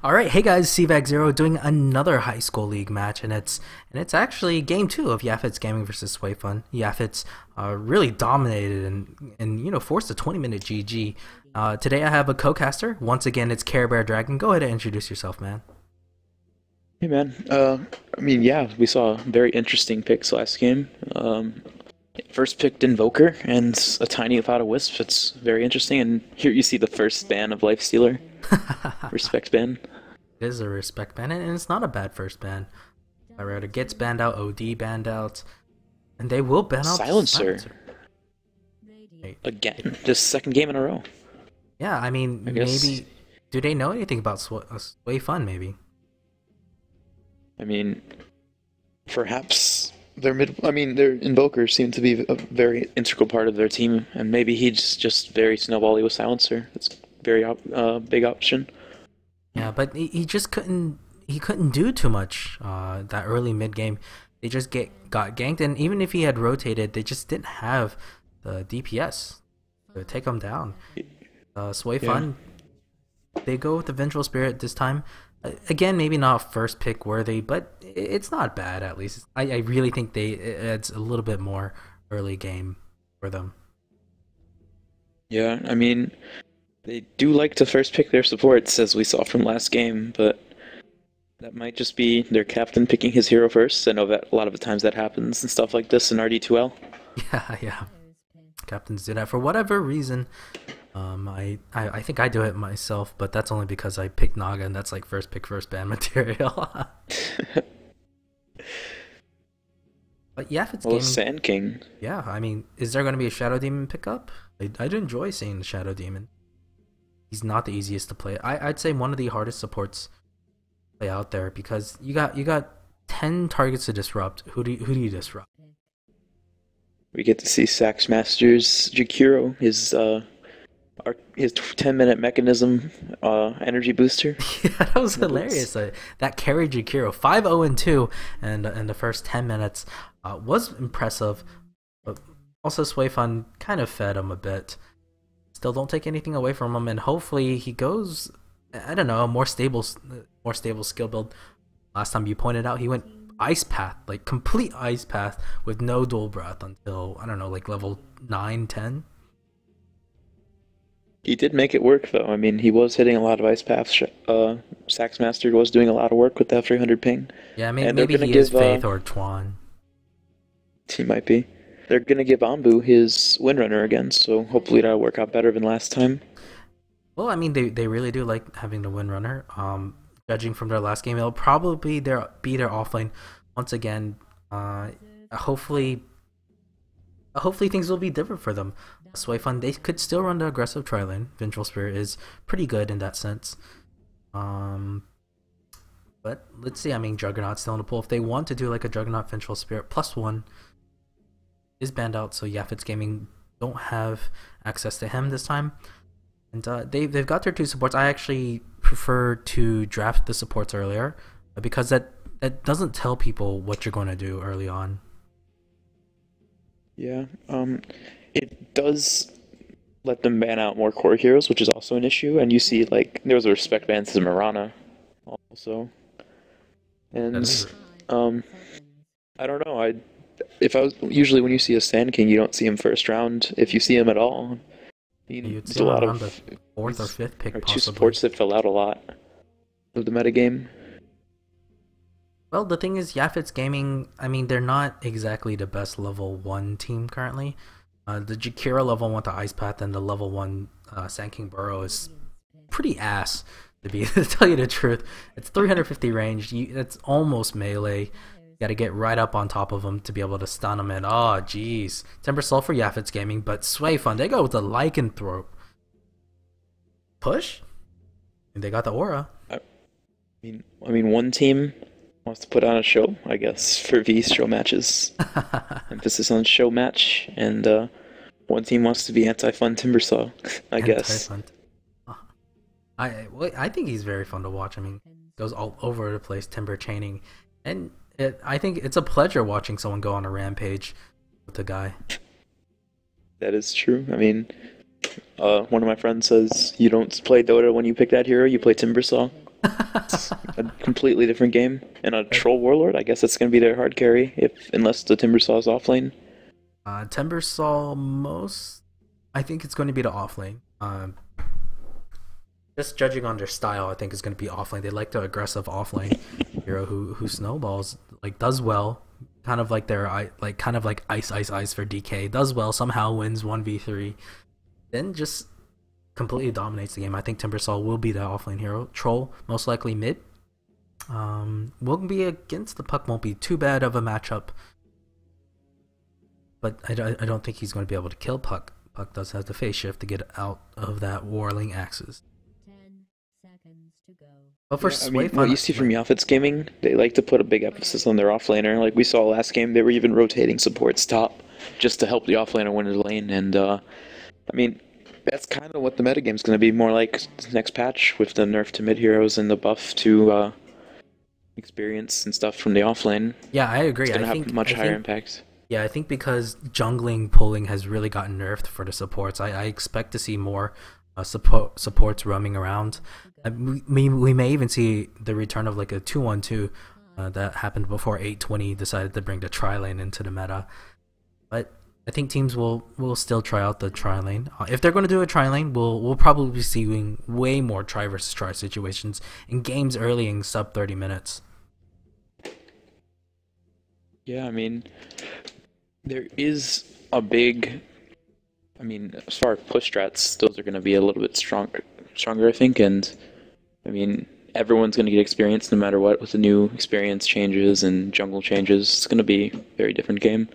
All right, hey guys, CVAC0 doing another high school league match, and it's actually game two of Yaphetz Gaming versus Sway Fun. Yaphetz really dominated and forced a 20-minute GG. Today I have a co-caster. Once again, it's Care Bear Dragon. Go ahead and introduce yourself, man. Hey man, yeah, we saw very interesting picks last game. First picked Invoker and a tiny Cloud of Wisp. It's very interesting. And here you see the first ban of Lifestealer. Respect ban. It is a respect ban, and it's not a bad first ban. It gets banned out, OD banned out, and they will ban out Silencer. Again, just second game in a row. Yeah, I mean, maybe do they know anything about Sway Fun? Maybe. I mean, perhaps their Invokers seem to be a very integral part of their team, and maybe he's just very snowbally with Silencer. It's a very big option. Yeah, but he just couldn't do too much that early mid game. They just got ganked, and even if he had rotated, they just didn't have the DPS to take him down. Sway Fun, they go with the Vengeful Spirit this time. Again, maybe not first pick worthy, but it's not bad at least. I really think it's a little bit more early game for them. Yeah, I mean, they do like to first pick their supports, as we saw from last game, but that might just be their captain picking his hero first. I know that a lot of the times that happens and stuff like this in RD2L. Yeah. Captains do that for whatever reason. I think I do it myself, but that's only because I picked Naga, and that's like first pick, first ban material. But yeah, if it's gaming, Sand King. Yeah, I mean, is there going to be a Shadow Demon pickup? I'd enjoy seeing the Shadow Demon. He's not the easiest to play. I'd say one of the hardest supports to play out there, because you got 10 targets to disrupt. Who do you disrupt? We get to see Sax Master's Jakiro, his 10-minute mechanism energy booster. Yeah, that was hilarious. That carried Jakiro 5-0-2 and in the first 10 minutes was impressive, but also Sway Fun kind of fed him a bit. Still, don't take anything away from him, and hopefully he goes, I don't know, a more stable skill build. Last time you pointed out, he went Ice Path, like complete Ice Path with no dual breath until, I don't know, like level 9, 10. He did make it work, though. I mean, he was hitting a lot of ice paths. Sax Master was doing a lot of work with that 300 ping. Yeah, maybe he is Faith or Twan. He might be. They're going to give Ambu his Windrunner again, so hopefully that'll work out better than last time. Well, I mean, they really do like having the Windrunner. Judging from their last game, it'll probably be their offlane once again. Hopefully things will be different for them. Sway Fun, they could still run the aggressive tri-lane. Vengeful Spirit is pretty good in that sense. But let's see. I mean, Juggernaut's still in the pool. If they want to do like a Juggernaut Vengeful Spirit +1 is banned out, so Yaphetz Gaming don't have access to him this time. And they've got their two supports. I actually prefer to draft the supports earlier, because that doesn't tell people what you're going to do early on. Yeah, it does let them ban out more core heroes, which is also an issue. And you see, like, there was a respect ban to Mirana also. And I don't know. Usually when you see a Sand King, you don't see him first round. If you see him at all, you'd see him around the 4th or 5th pick. Two supports that fill out a lot of the metagame. Well, the thing is, Yaphetz Gaming, I mean, they're not exactly the best level 1 team currently. The Jakiro level 1 to Ice Path and the level 1 Sand King Burrow is pretty ass, to tell you the truth. It's 350 range. It's almost melee. You gotta get right up on top of them to be able to stun them, and oh jeez. Timber Soul for Yaphetz Gaming, but Sway Fun, they go with the Lycanthrope. Push? And they got the aura. I mean, one team wants to put on a show, I guess, for these show matches. Emphasis on show match, and one team wants to be anti-fun Timbersaw, I guess. I think he's very fun to watch. I mean, goes all over the place, timber chaining, and I think it's a pleasure watching someone go on a rampage with the guy. That is true. I mean, one of my friends says, you don't play Dota when you pick that hero, you play Timbersaw. It's a completely different game. And a Troll Warlord, I guess that's going to be their hard carry, if unless the Timbersaw is off lane. Timbersaw I think it's going to be the off lane. Just judging on their style, I think it's going to be off lane. They like the aggressive off lane hero who snowballs, like does well, kind of like kind of like ice for DK. Does well, somehow wins 1v3, then just completely dominates the game. I think Timbersaw will be the off lane hero. Troll most likely mid. Will be against the Puck, won't be too bad of a matchup. But I don't think he's going to be able to kill Puck. Puck does have the phase shift to get out of that Warling Axis. 10 seconds to go. But for what you see from Yaphetz Gaming, they like to put a big emphasis on their offlaner. Like we saw last game, they were even rotating supports top just to help the offlaner win the lane. And I mean, that's kind of what the metagame's going to be more like next patch with the nerf to mid heroes and the buff to experience and stuff from the offlane. Yeah, I agree. It's going to have much higher impact. Yeah, I think because jungling pulling has really gotten nerfed for the supports, I expect to see more supports roaming around. We may even see the return of like a 2-1-2 that happened before 820 decided to bring the tri-lane into the meta. But I think teams will still try out the tri-lane. If they're going to do a tri-lane, we'll probably be seeing way more try versus try situations in games early in sub 30 minutes. Yeah, I mean, there is a big... I mean, as far as push strats, those are going to be a little bit stronger, I think, and I mean, everyone's going to get experience no matter what with the new experience changes and jungle changes. It's going to be a very different game.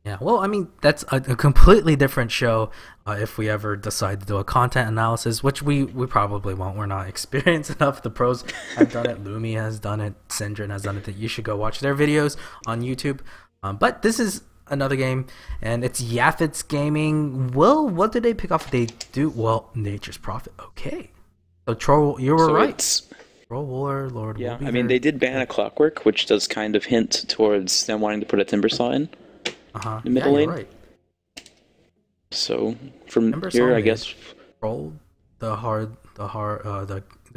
Yeah, well, I mean, that's a completely different show if we ever decide to do a content analysis, which we probably won't. We're not experienced enough. The pros have done it. Lumi has done it. Syndrin has done it. That you should go watch their videos on YouTube. But this is another game, and it's Yaphetz Gaming. Well, what did they pick off? They do, well, Nature's Prophet. Okay. So, Troll, you were right. Troll Warlord. Yeah, I mean, they did ban a Clockwork, which does kind of hint towards them wanting to put a Timbersaw in. The middle lane. Right. So from here, I guess Troll, the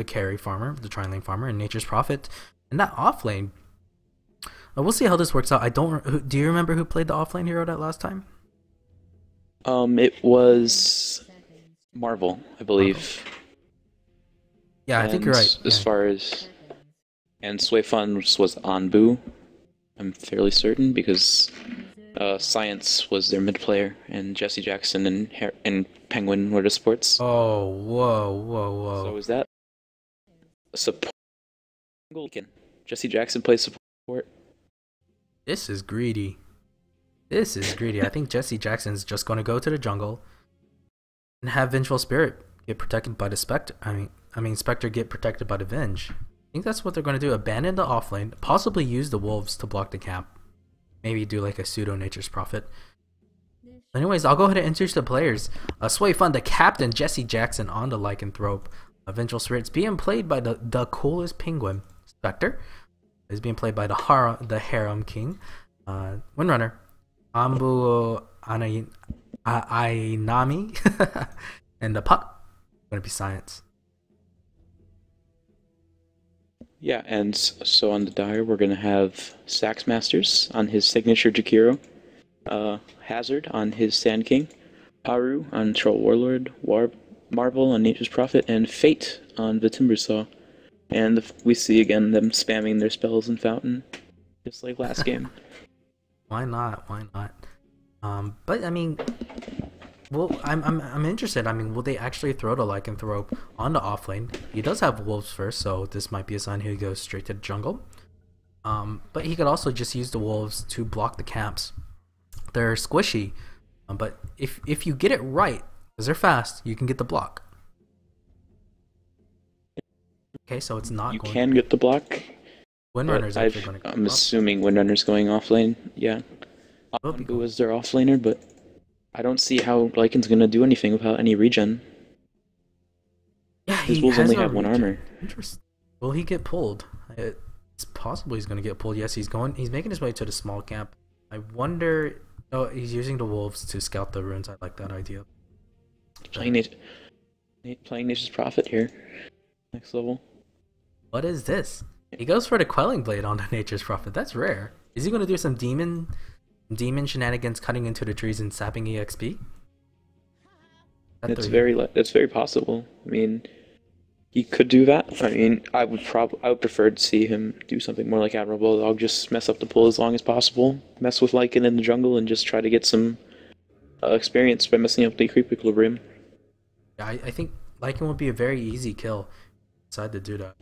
carry farmer, the tri-lane farmer, and Nature's Prophet, and that off lane. We'll see how this works out. Do you remember who played the off lane hero that last time? It was Marvel, I believe. Yeah, I think you're right. As far as Sway Fun was Anbu, I'm fairly certain because. Science was their mid player, and Jesse Jackson and Penguin were the supports. Oh, whoa. So is that a support? Jesse Jackson plays support. This is greedy. I think Jesse Jackson's just going to go to the jungle and have Vengeful Spirit get protected by the Spectre. I mean, Spectre get protected by the Venge. I think that's what they're going to do. Abandon the offlane, possibly use the wolves to block the camp. Maybe do like a pseudo Nature's Prophet. Anyways, I'll go ahead and introduce the players. Sway Fun, the captain, Jesse Jackson on the Lycanthrope. Vengeful Spirits being played by the coolest penguin. Spectre is being played by the Harem King. Windrunner, Ambu Ainami. And the Puck, going to be Science. Yeah, and so on the Dire, we're going to have Sax Masters on his signature Jakiro, Hazard on his Sand King, Haru on Troll Warlord, Marvel on Nature's Prophet, and Fate on the Timbersaw. And we see again them spamming their spells in Fountain, just like last game. Why not? But I mean, well, I'm interested. I mean, will they actually throw the Lycanthrope on the offlane? He does have wolves first, so this might be a sign he goes straight to the jungle. But he could also just use the wolves to block the camps. They're squishy, but if you get it right, because they're fast, you can get the block. Okay, so it's not. You can get the block. Windrunner's actually going to go. I'm assuming Windrunner's going offlane. Yeah, Ambu is their offlaner, but. I don't see how Lycan's gonna do anything without any regen. Yeah, his wolves only have one armor. Interesting. Will he get pulled? It's possible he's gonna get pulled. Yes, he's making his way to the small camp. I wonder. Oh, he's using the wolves to scout the ruins. I like that idea. Playing Nature's Prophet here, next level. What is this? He goes for the Quelling Blade on the Nature's Prophet. That's rare. Is he going to do some demon shenanigans, cutting into the trees and sapping EXP? That's very possible. I mean, he could do that. I mean, I would prefer to see him do something more like Admirable Dog, just mess up the pull as long as possible, mess with Lycan in the jungle, and just try to get some experience by messing up the creep equilibrium. Yeah, I think Lycan would be a very easy kill. Decide to do that.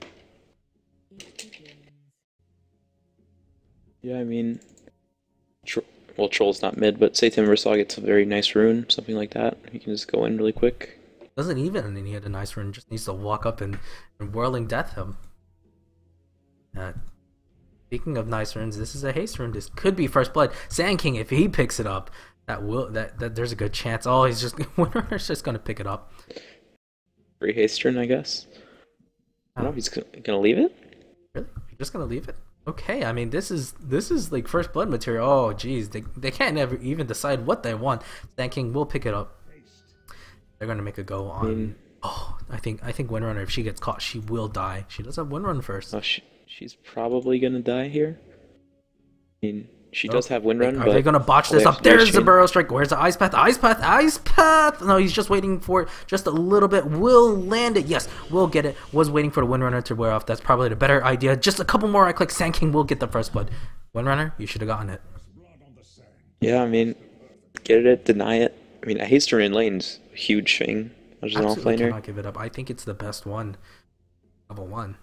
Yeah, I mean, Troll's not mid, but say Timbersaw gets a very nice rune, something like that. He can just go in really quick. Doesn't even need a nice rune, just needs to walk up and whirling death him. Speaking of nice runes, this is a haste rune. This could be first blood. Sand King, if he picks it up, that there's a good chance. Oh, he's just Windrunner's just gonna pick it up. Free haste rune, I guess. I don't know if he's gonna leave it. Really? You're just gonna leave it? Okay, I mean this is like first blood material. Oh geez, they can't ever even decide what they want. Sand King will pick it up. They're gonna make a go on. Oh, I think Windrunner, if she gets caught, she will die. She does have Windrun first. Oh, she's probably gonna die here. I mean, she does have Windrun. Are they gonna botch this up? There's the Burrow Strike. Where's the Ice Path? Ice Path! Ice Path! No, he's just waiting for it just a little bit. Will land it. Yes, we'll get it. Was waiting for the Windrunner to wear off. That's probably the better idea. Just a couple more right clicks. Sand King will get the first blood. Windrunner, you should have gotten it. Yeah, I mean, get it, deny it. I mean, a haste rune in lane's a huge thing. As an Absolutely offlaner. Cannot give it up. I think it's the best one. Level 1.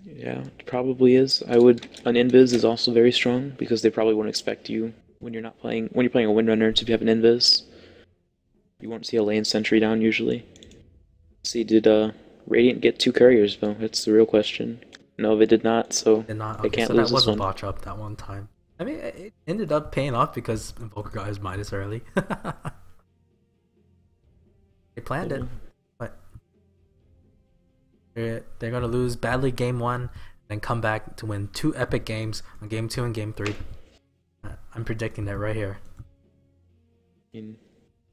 Yeah, it probably is. An invis is also very strong because they probably won't expect you when you're playing a Windrunner to have an invis. You won't see a lane sentry down usually. Let's see, did Radiant get 2 couriers though? That's the real question. No, they did not, so Did not. they Okay, can't so lose that was this a one. botch up that one time. I mean, it ended up paying off because Invoker got his Midas early. They planned it, but they're gonna lose badly game 1, then come back to win 2 epic games on game 2 and game 3. I'm predicting that right here. I mean,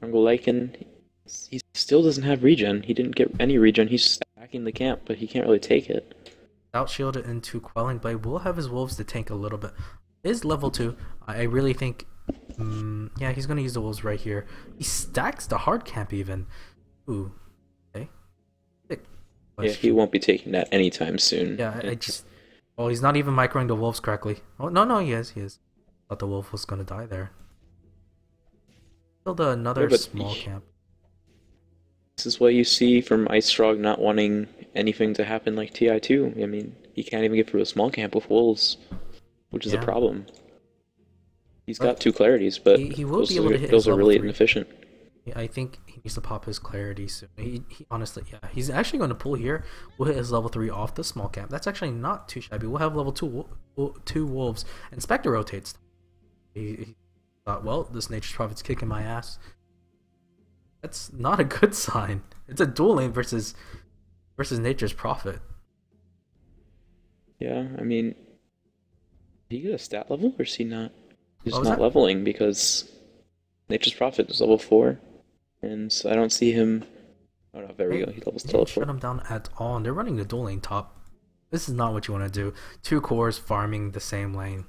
Jungle Lycan, he still doesn't have regen. He didn't get any regen. He's stacking the camp, but he can't really take it. Out shielded into Quelling Blade. Will have his wolves to tank a little bit. Is level 2. I really think, yeah, he's gonna use the wolves right here. He stacks the hard camp even. Ooh, okay. Yeah, he won't be taking that anytime soon. Yeah, I just. Oh, he's not even microing the wolves correctly. Oh no, he is. Thought the wolf was gonna die there. Build another small camp. This is what you see from Ice Frog not wanting anything to happen like TI2. I mean, he can't even get through a small camp with wolves, which is a problem. He's got 2 clarities, but he will be able to hit those his are really level 3. inefficient. Yeah, I think he needs to pop his clarity soon. He honestly, yeah, he's actually going to pull here. We'll hit his level 3 off the small camp. That's actually not too shabby. We'll have level 2 wolves, and Spectre rotates. He thought, well, this Nature's Prophet's kicking my ass. That's not a good sign. It's a dual lane versus Nature's Prophet. Yeah, I mean, did he get a stat level, or is he not? He's What was not that? leveling because Nature's Prophet is level 4, and so I don't see him. Oh no, there we go. He levels Didn't teleport. shut him down at all, and they're running the dual lane top. This is not what you want to do. 2 cores farming the same lane.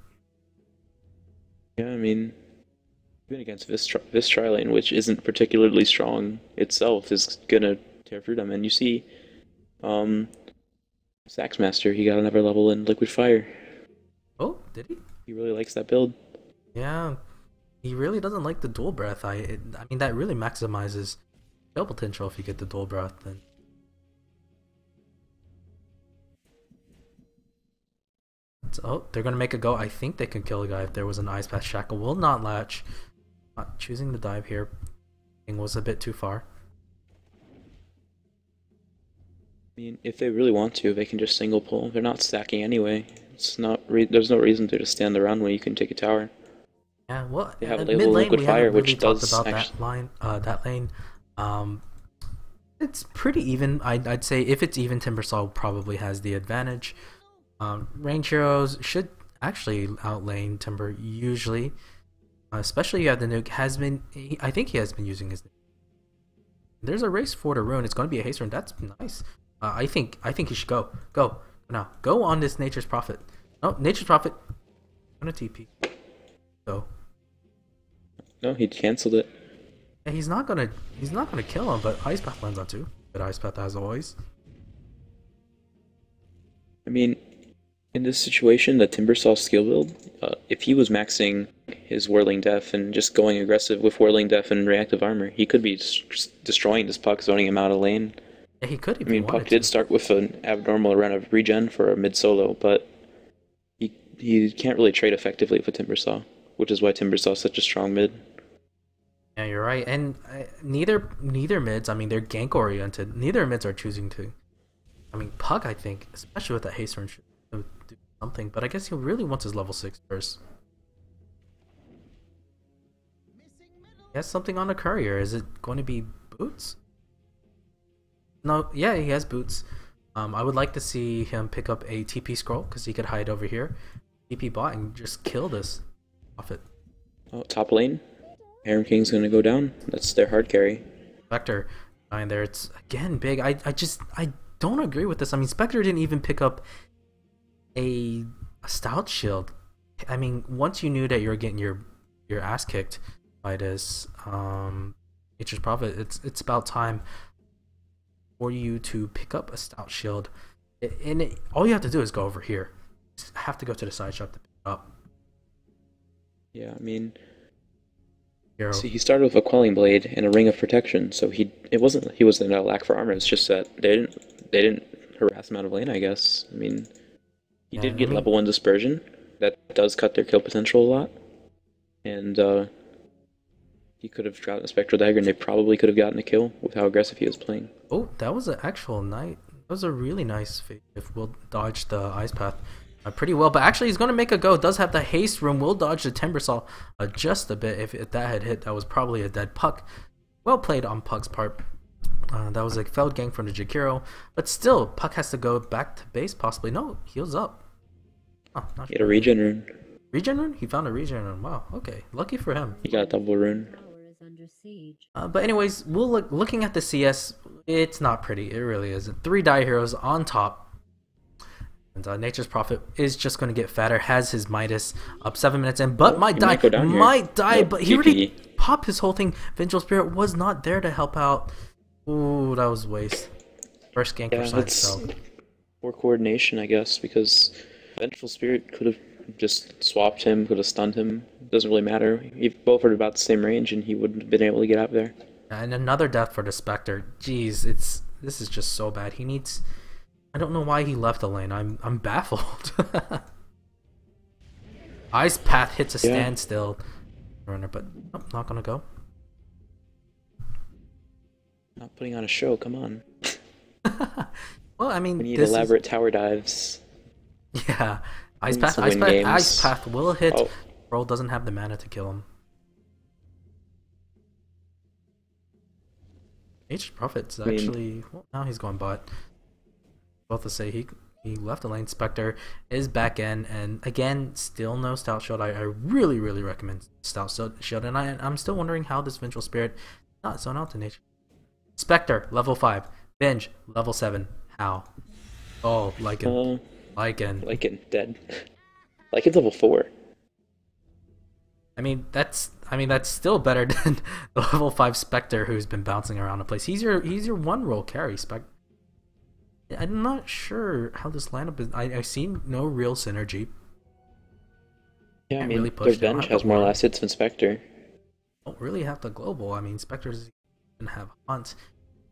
Yeah, I mean, even against this tri lane, which isn't particularly strong itself, is gonna tear through them. And you see, Saxmaster, he got another level in Liquid Fire. Oh, did he? He really likes that build. Yeah, he really doesn't like the dual breath. I mean, that really maximizes kill potential if you get the dual breath. Then oh, they're gonna make a go. I think they can kill a guy if there was an Ice Path. Shackle will not latch. Not choosing the dive here. Thing was a bit too far. I mean, if they really want to, they can just single pull. They're not stacking anyway. It's not. There's no reason to just stand around when you can take a tower. Yeah, well, They have at a mid lane Liquid we Fire, haven't really which talked does about actually... that lane. It's pretty even. I'd say if it's even, Timbersaw probably has the advantage. Range heroes should actually outlane Timber usually, especially you have the nuke. I think he has been using his nuke. There's a race for the rune. It's going to be a haste rune. That's nice. I think you should go now. Go on this Nature's Prophet. Oh, Nature's Prophet. I'm gonna TP. Go. No, he canceled it. Yeah, he's not gonna kill him, but Ice Path lands on two. Good Ice Path as always. I mean, in this situation, the Timbersaw skill build, if he was maxing his Whirling Death and just going aggressive with Whirling Death and Reactive Armor, he could be destroying this Puck, zoning him out of lane. Yeah, he could. I mean, Puck did start with an abnormal amount of regen for a mid-solo, but he can't really trade effectively with Timbersaw, which is why Timbersaw is such a strong mid. Yeah, you're right. And neither mids, I mean, they're gank oriented. Neither mids are choosing to. I mean, Puck, I think, especially with that haste run, should do something. But I guess he really wants his level 6 first. He has something on the courier. Is it going to be boots? No, yeah, he has boots. I would like to see him pick up a TP scroll because he could hide over here, TP bot, and just kill this off it. Oh, top lane. Harem King's gonna go down. That's their hard carry. Spectre behind there. It's again big. I don't agree with this. I mean, Spectre didn't even pick up a stout shield. I mean, once you knew that you were getting your ass kicked by this Nature's Prophet, it's about time for you to pick up a stout shield. And all you have to do is go over here. You just have to go to the side shop to pick it up. Yeah, I mean, Hero. see, he started with a Quelling Blade and a Ring of Protection, so he wasn't a lack for armor. It's just that they didn't harass him out of lane, I guess. I mean, he did get level 1 Dispersion. That does cut their kill potential a lot. And he could have dropped a Spectral Dagger, and they probably could have gotten a kill with how aggressive he was playing. Oh, that was an actual night. That was a really nice fake. If we'll dodge the Ice Path pretty well, but actually he's going to make a go. Does have the haste room. Will dodge the Timbersaw just a bit. If that had hit, that was probably a dead Puck. Well played on Puck's part. That was a failed gank from the Jakiro, but still, Puck has to go back to base possibly. No, heals up. Oh, not He had a regen rune. Regen rune? He found a regen rune. Wow, okay. Lucky for him. He got a double rune. But anyways, we'll looking at the CS, it's not pretty. It really isn't. 3 die heroes on top. And Nature's Prophet is just going to get fatter. Has his Midas up 7 minutes in, but might die. Nope, but he already popped his whole thing. Vengeful Spirit was not there to help out. Ooh, that was waste. First gank for side cell. Poor coordination, I guess, because Vengeful Spirit could have just swapped him, could have stunned him. Doesn't really matter. Both are about the same range, and he wouldn't have been able to get out there. And another death for the Spectre. Jeez, this is just so bad. He needs. I don't know why he left the lane. I'm baffled. Ice Path hits a standstill runner, but nope, not gonna go. Not putting on a show. Come on. Well, I mean, we need elaborate tower dives. Yeah, Ice Path will hit. Oh. Bro doesn't have the mana to kill him. Nature's Prophet's actually. Well, now he's going bot. Both to say he left the lane. Spectre is back in, and again, still no Stout Shield. I really recommend Stout Shield, and I'm still wondering how this Vengeful Spirit not zone out to Nature. Spectre level 5, Venge level 7. How? Oh, Lycan. Lycan dead. Lycan's level 4. I mean that's still better than the level 5 Spectre who's been bouncing around the place. He's your 1-roll carry, Spectre. I'm not sure how this lineup is. I see no real synergy. Yeah, I mean, their bench has more last hits than Spectre. Don't really have the global. I mean, Spectre's gonna have Hunt,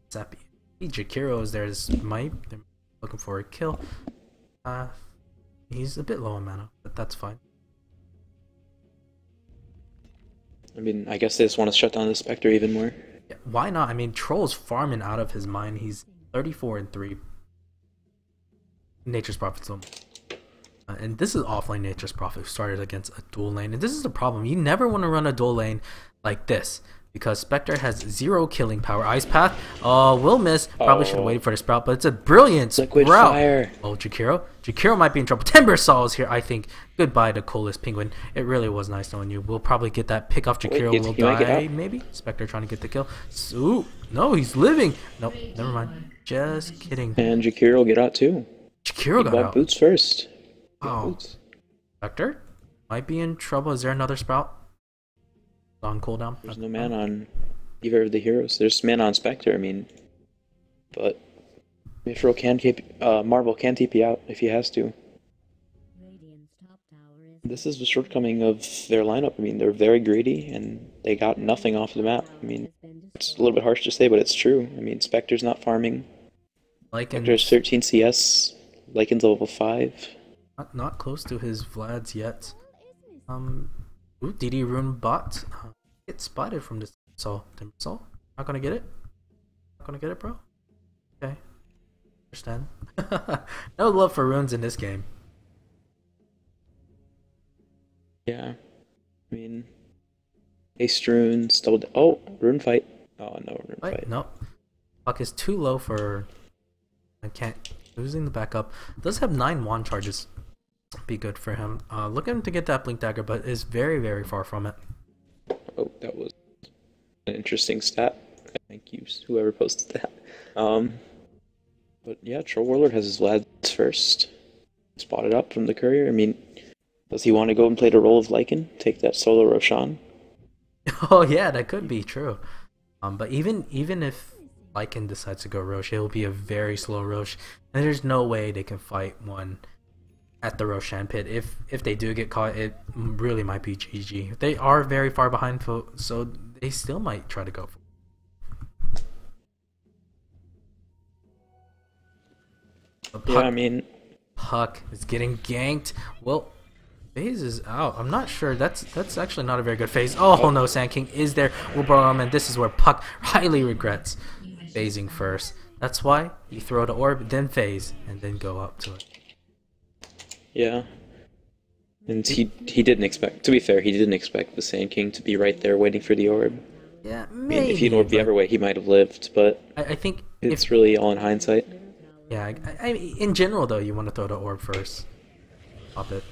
Zappy, Jakiro's. There's Might. They're looking for a kill. He's a bit low on mana, but that's fine. I mean, I guess they just want to shut down the Spectre even more. Yeah, why not? I mean, Troll's farming out of his mind. He's 34-3. Nature's Prophet's home. And this is offlane Nature's Prophet who started against a dual lane. And this is the problem. You never want to run a dual lane like this. because Spectre has 0 killing power. Ice Path, will miss. Probably should have Oh. waited for the Sprout, but it's a brilliant Liquid Sprout. Fire. Oh, Jakiro might be in trouble. Timber Saw is here, I think. Goodbye to Coolest Penguin. It really was nice knowing you. We'll probably get that pick off. Jakiro will he might get die, out. maybe. Spectre trying to get the kill. Ooh, no, he's living. Nope, never mind. Just kidding. And Jakiro will get out too. Jakiro He got bought out. boots first. Oh. Boots. Spectre might be in trouble. Is there another Sprout on cooldown? There's no man on either of the heroes. There's man on Spectre, I mean. But Mithril can keep, Marvel can TP out if he has to. Radiant's top tower is This is the shortcoming of their lineup. I mean, they're very greedy and they got nothing off the map. I mean, it's a little bit harsh to say, but it's true. I mean, Spectre's not farming. Spectre's 13 CS. Lycan's level 5. not close to his Vlad's yet. Ooh, DD Rune bot. Get spotted from this Timbersol. Not gonna get it? Not gonna get it, bro? Okay. Understand. No love for runes in this game. Yeah. I mean, Ace Runes, double. Oh, Rune Fight. Oh, no, Rune Wait, Fight. nope. Puck is too low for... I can't... Losing the backup. Does have 9 wand charges. Be good for him. Looking to get that Blink Dagger, but is very, very far from it. Oh, that was an interesting stat. Thank you, whoever posted that. But yeah, Troll Warlord has his Vlads first. Spotted up from the courier. I mean, does he want to go and play the role of Lycan? Take that solo Roshan? Oh yeah, that could be true. But even if Lycan decides to go Roche, it'll be a very slow Roche, and there's no way they can fight one at the Roshan pit. If they do get caught, it really might be GG. They are very far behind, so they still might try to go. But Yeah, I mean, Puck is getting ganked. Well, FaZe is out. I'm not sure. That's actually not a very good phase. Oh no, Sand King is there. And this is where Puck highly regrets phasing first. That's why you throw the orb, then phase, and then go up to it. yeah. And he didn't expect, to be fair, he didn't expect the Sand King to be right there waiting for the orb. Yeah, I mean, maybe. if he'd orbed the but other way, he might have lived, but I think it's really all in hindsight. yeah. In general, though, you want to throw the orb first. Pop it.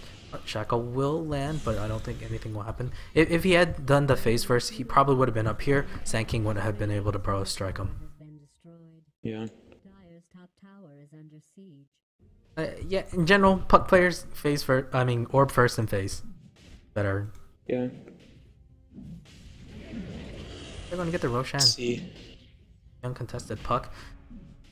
Shackle will land, but I don't think anything will happen. If he had done the phase first, he probably would have been up here. Sand King wouldn't have been able to burrow strike him. has been destroyed. Yeah. Dire's top tower is under siege. Yeah, in general, Puck players phase first. I mean, orb first and phase. Better. Yeah. They're gonna get the Roshan. Let's see. Uncontested Puck.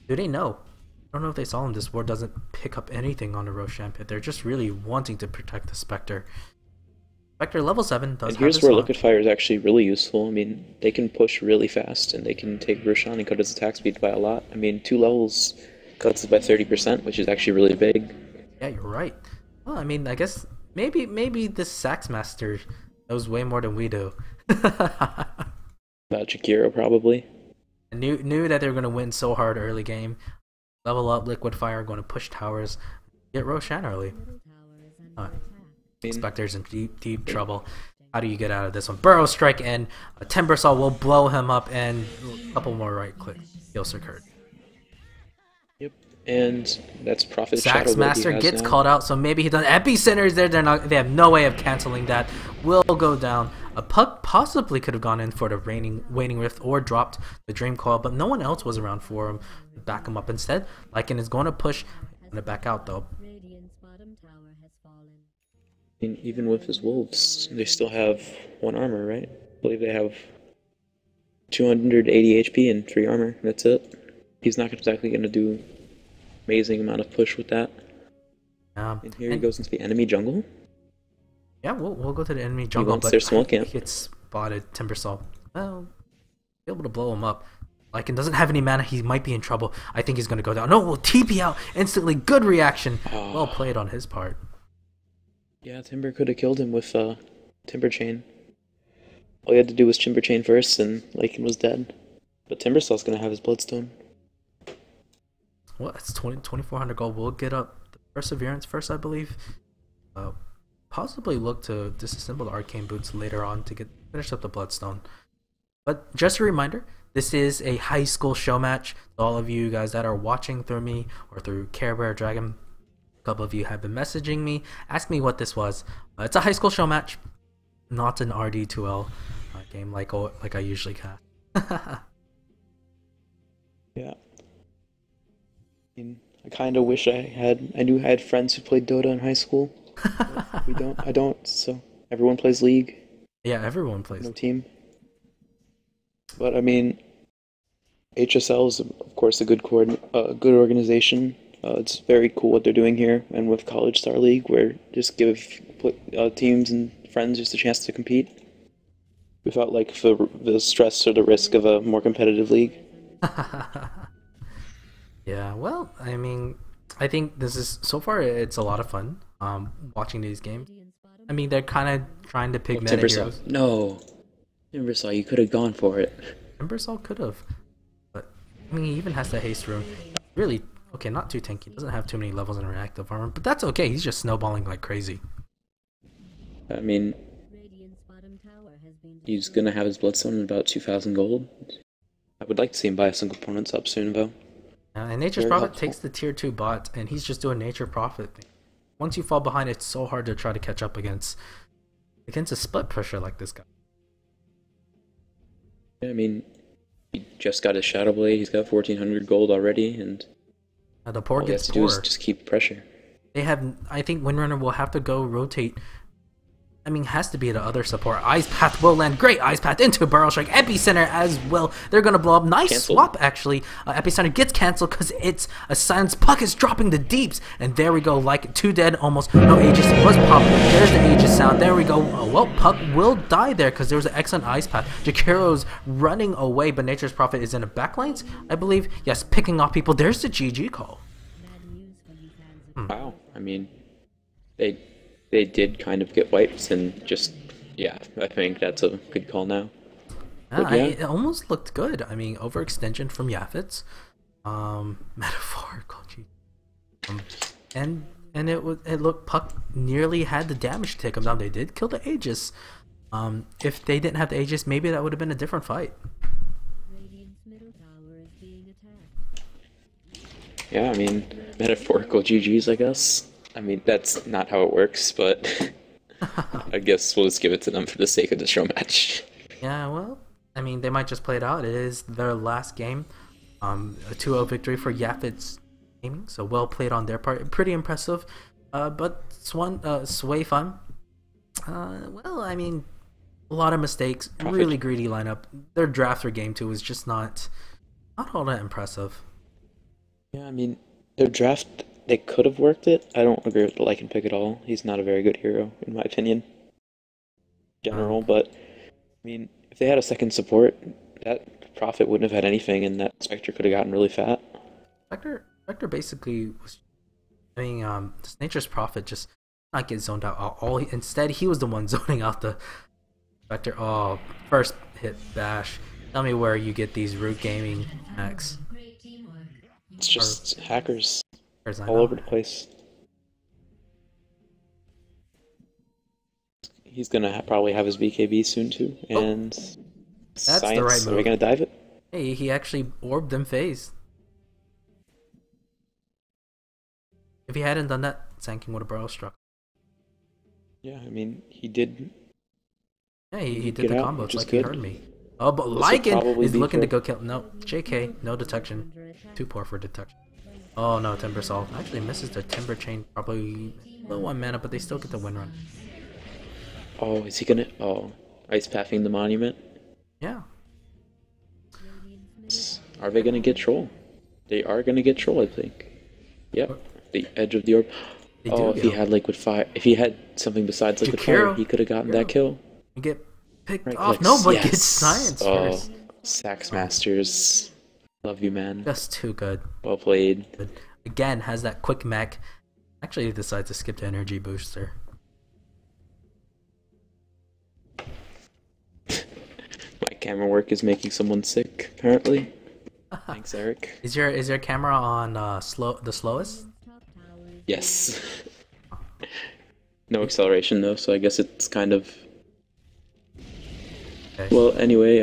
Do they know? I don't know if they saw him. This ward doesn't pick up anything on the Roshan pit. They're just really wanting to protect the Spectre. Spectre level 7 does And have here's his where lock. Liquid Fire is actually really useful. I mean, they can push really fast, and they can take Roshan and cut his attack speed by a lot. I mean, 2 levels cuts it by 30%, which is actually really big. Yeah, you're right. Well, I mean, I guess maybe the Sax Master knows way more than we do. About Jakiro, probably. I knew that they were gonna win so hard early game. Level up Liquid Fire, going to push towers, get Roshan early. Middle tower is under Alright. attack. I mean, Spectre's in deep trouble. How do you get out of this one? Burrow Strike and a Timbersaw will blow him up, and a couple more right click kills occurred. yep. And that's Prophet Sax Shadow Master he has gets now. called out, so maybe he does. Epicenter is there. They have no way of canceling that. Will go down. A Puck possibly could have gone in for the Waning Rift or dropped the Dream Coil, but no one else was around for him to back him up instead. Lycan is going to push. Going to back out though. Radiant's bottom tower has fallen. I mean, even with his wolves, they still have 1 armor, right? I believe they have 280 HP and 3 armor. That's it. He's not exactly going to do amazing amount of push with that. And here he And- goes into the enemy jungle. Yeah, we'll go to the enemy jungle, wants but their small I think camp. he gets spotted. Timbersaw. Well, be able to blow him up. Lycan doesn't have any mana. He might be in trouble. I think he's going to go down. No, we'll TP out instantly. Good reaction. Oh. Well played on his part. Yeah, Timber could have killed him with Timber Chain. All he had to do was Timber Chain first, and Lycan was dead. But Timbersaw's gonna have his Bloodstone. Well, it's 2,400 gold. We'll get up the Perseverance first, I believe. Possibly look to disassemble the Arcane Boots later on to finish up the Bloodstone. But just a reminder, this is a high school show match. All of you guys that are watching through me or through Care Bear Dragon, a couple of you have been messaging me, ask me what this was. It's a high school show match, not an RD2L game like I usually cast. Yeah. I kind of wish I knew I had friends who played Dota in high school. But we don't. I don't. So everyone plays League. Yeah, everyone plays. No team. But I mean, HSL is of course a good good organization. It's very cool what they're doing here, and with College Star League, where just give teams and friends just a chance to compete without like the stress or the risk of a more competitive league. Yeah, well, I mean, I think this is so far it's a lot of fun watching these games. I mean, they're kind of trying to pick meta heroes. No, Timbersaw, you could have gone for it. Timbersaw could have, but I mean, he even has the haste rune. Really, okay, not too tanky. Doesn't have too many levels in reactive armor, but that's okay. He's just snowballing like crazy. I mean, he's gonna have his Bloodstone in about 2,000 gold. I would like to see him buy some components up soon, though. And Nature's Prophet takes the tier 2 bot, and he's just doing Nature Prophet thing. Once you fall behind, it's so hard to try to catch up against a split pusher like this guy. Yeah, I mean, he just got his Shadow Blade. He's got 1,400 gold already, and the poor all he has gets to poor. do is just keep pressure. They have, I think Windrunner will have to go rotate. I mean, has to be the other support. Ice Path will land. Great Ice Path into Barrel Strike. Epicenter as well. They're going to blow up. Nice Canceled. Swap, actually. Epicenter gets canceled because it's a silence. Puck is dropping the deeps. And there we go. Like 2 dead almost. No Aegis was popped. There's the Aegis sound. There we go. Well, Puck will die there because there was an excellent Ice Path. Jakiro's running away, but Nature's Prophet is in the back lanes, I believe. Yes, picking off people. There's the GG call. Wow. I mean, they did kind of get wipes, and just, yeah, I think that's a good call now. Yeah, it almost looked good. I mean, overextension from Yaphetz. Metaphorical, and it looked Puck nearly had the damage to take him down. They did kill the Aegis. If they didn't have the Aegis, maybe that would have been a different fight. Yeah, I mean, metaphorical GGs, I guess. I mean, that's not how it works, but I guess we'll just give it to them for the sake of the show match. Yeah, well, I mean, they might just play it out. It is their last game. A 2-0 victory for Yaphetz Gaming, so well played on their part. Pretty impressive. But Sway fun. Well, I mean, a lot of mistakes. Really greedy lineup. Their draft for game 2 was just not all that impressive. Yeah, I mean, their draft, they could have worked it. I don't agree with the Lycan pick at all. He's not a very good hero, in my opinion. In general, but, I mean, if they had a second support, that Prophet wouldn't have had anything, and that Spectre could have gotten really fat. Spectre basically was, I mean, this Nature's Prophet just not get zoned out. Instead, he was the one zoning out the Spectre. Oh, first hit bash. Tell me where you get these root gaming hacks. It's just hackers I all know. over the place. He's gonna probably have his BKB soon too, and that's Science, the right move. Are we gonna dive it? Hey, he actually orbed them phase. If he hadn't done that, Sanking would have barrel struck. Yeah, I mean, he did. Yeah, he did the Get out, combo. which It's is like he good. heard me. Oh, but This would Lycan probably is be looking to for- go kill. No, JK, no detection. Too poor for detection. Oh no, Timber Saw actually misses the Timber Chain. Probably low 1 mana, but they still get the win run. Oh, is he gonna? Oh, ice pathing the monument. Yeah. Are they gonna get troll? They are gonna get troll, I think. Yep, the edge of the orb. They Oh, do if he get had liquid fire, if he had something besides liquid fire, Jakiro. he could have gotten that kill. You get picked Right off. clicks. No, but Yes. gets Science Oh, first. Sax Masters, love you, man. Just too good. Well played. But again, has that quick mech. Actually decides to skip the energy booster. My camera work is making someone sick, apparently. Thanks, Eric. Is your camera on the slowest? Yes. No acceleration though, so I guess it's kind of. Okay. Well, anyway,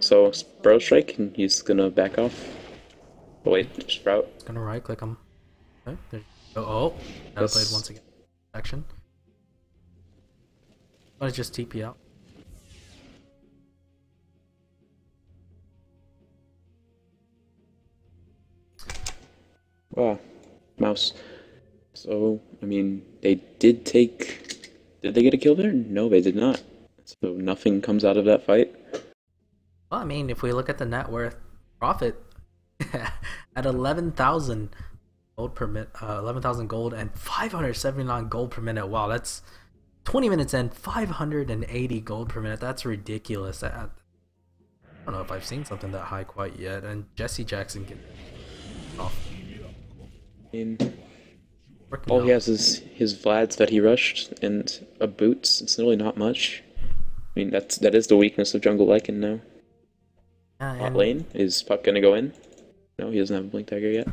So Sprout Strike, and he's gonna back off. Oh wait, Sprout. Gonna right click him. Okay, there you go. Oh, Shadow Blade Yes. once again. Action. I'm gonna just TP out. Wow, mouse. So I mean, they did take. Did they get a kill there? No, they did not. So nothing comes out of that fight. Well, I mean, if we look at the net worth profit at 11,000 gold per minute, 11,000 gold and 579 gold per minute. Wow, that's 20 minutes in, 580 gold per minute. That's ridiculous. I don't know if I've seen something that high quite yet. And Jesse Jackson gets off. I mean, Working all he out. has is his Vlads that he rushed and a boots. It's really not much. I mean, that is the weakness of Jungle Lycan now. Yeah, Bot and lane, is Puck gonna go in? No, he doesn't have a Blink Dagger yet.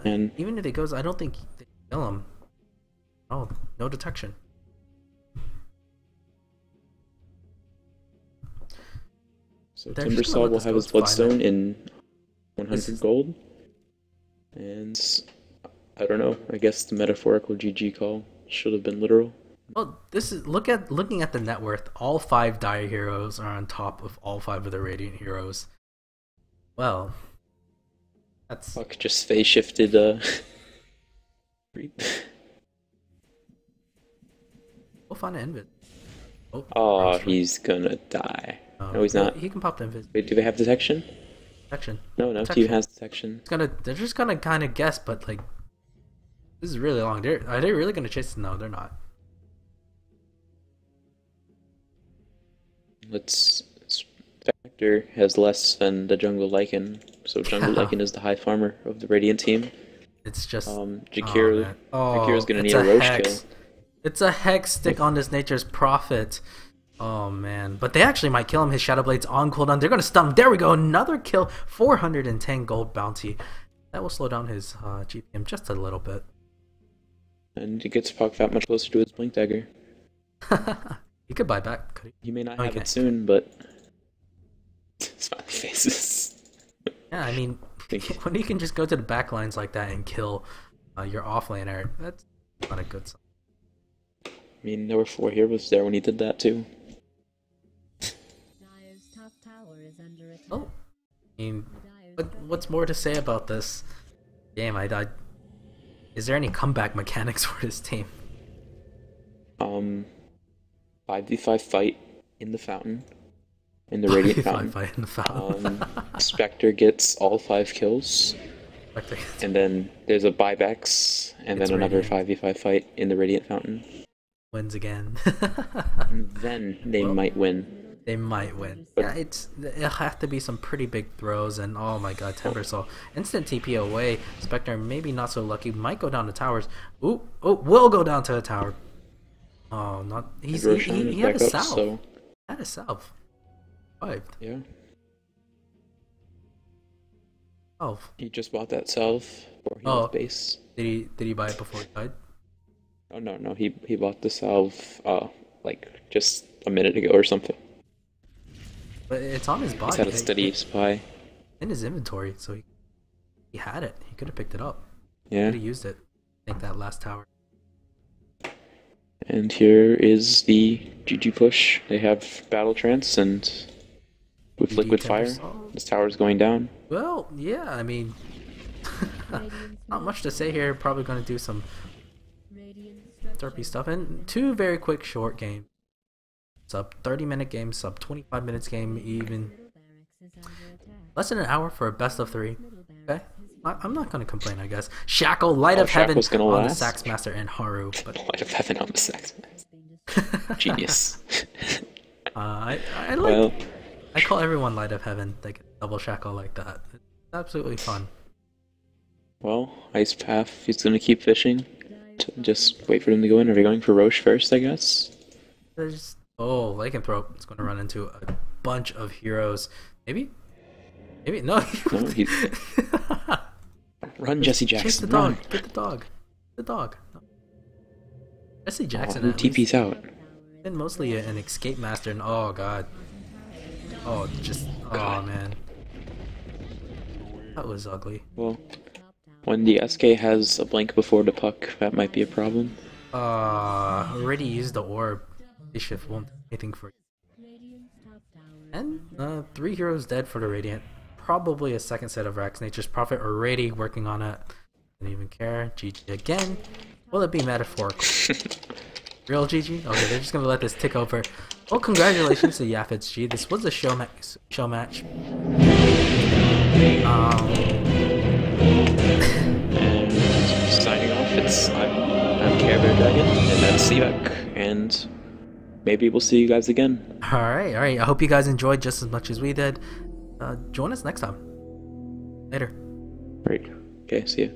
and- even if it goes, I don't think they kill him. Oh, no detection. So They're just gonna Timbersaw let will this have go his to 5 Bloodstone minutes. in 100 gold. And I don't know, I guess the metaphorical GG call should have been literal. Well, this is looking at the net worth. All 5 Dire heroes are on top of all 5 of the Radiant heroes. Well, that's Puck just phase shifted creep. we'll find an invis. Oh, he's gonna die. No, he's not. He can pop the invis. Wait, do they have detection? Detection. No, team Detection. has detection. They're just gonna kind of guess, but like, this is really long. Are they really gonna chase? No, they're not. Spectre has less than the Jungle Lycan, so Jungle Lycan is the high farmer of the Radiant team. It's just Jakiro, Jakiro's gonna it's need a Roche hex. kill. It's a hex stick on this Nature's Prophet. Oh man, but they actually might kill him. His Shadow Blade's on cooldown. They're gonna stun him. There we go, another kill. 410 gold bounty. That will slow down his GPM just a little bit. And he gets Puck that much closer to his Blink Dagger. He could buy back. Could he? He may not Okay. have it soon, but smiley faces. Yeah, I mean, when you can just go to the back lines like that and kill your offlaner, that's not a good sign. I mean, there were 4 heroes there when he did that too. Dire's top tower is under attack. Oh, I mean, Dire's what's more to say about this game? Is there any comeback mechanics for this team? 5v5 fight in the fountain. In the Radiant Fountain. Fight in the fountain. Spectre gets all 5 kills. And then there's a buybacks, and It's then another Radiant. 5v5 fight in the Radiant Fountain. Wins again. And then they might win. They might win. But- Yeah, it'll have to be some pretty big throws, and oh my god, Timbersaw instant TP away. Spectre maybe not so lucky. Might go down to towers. Ooh, will go down to the tower. Oh, not he Roshan is had a back up, salve. so Had a salve. Survived. yeah. Oh, He just bought that salve for his Oh. base. did he buy it before he died? Oh no, he bought the salve like just a minute ago or something. But it's on his He's body. had a steady supply. in his inventory, so he had it. He could have picked it up. Yeah. Could have used it. I think that last tower. And here is the GG push. They have Battle Trance and with GG Liquid Fire. Timbersaw. This tower's going down. Well, yeah, I mean, not much to say here. Probably going to do some derpy stuff. And 2 very quick short games. Sub 30-minute game, sub 25 minutes game, even less than an hour for a best of 3. Okay, I'm not going to complain, I guess. Shackle, Light of Heaven Shackle's gonna on the last? Saxmaster and Haru. But Light of Heaven on the Sax. Genius. I Well, I call everyone Light of Heaven. They get double Shackle like that. It's absolutely fun. Ice Path, he's gonna keep fishing. Just wait for him to go in. Are we going for Roche first, I guess? There's Lycanthrope is going to run into a bunch of heroes. Maybe no. No, he's... Run, Jesse Chase Jackson, the run! dog. Get the dog. The dog. No. Jesse Oh, Jackson who at least TP's out? been mostly an escape master, and oh god, Oh, just oh man, that was ugly. Well, when the SK has a blink before the puck, that might be a problem. Already used the orb. They shift won't do anything for you. And 3 heroes dead for the Radiant. Probably a second set of Rax Nature's Prophet already working on it. Didn't even care. GG again. Will it be metaphorical? Real GG? Okay, they're just gonna let this tick over. Well, congratulations to Yaphetz G. This was a show match. And signing off, I'm Care Bear Dragon, and that's Sivak, and maybe we'll see you guys again. Alright. I hope you guys enjoyed just as much as we did. Join us next time. Later. Great. Okay, see ya.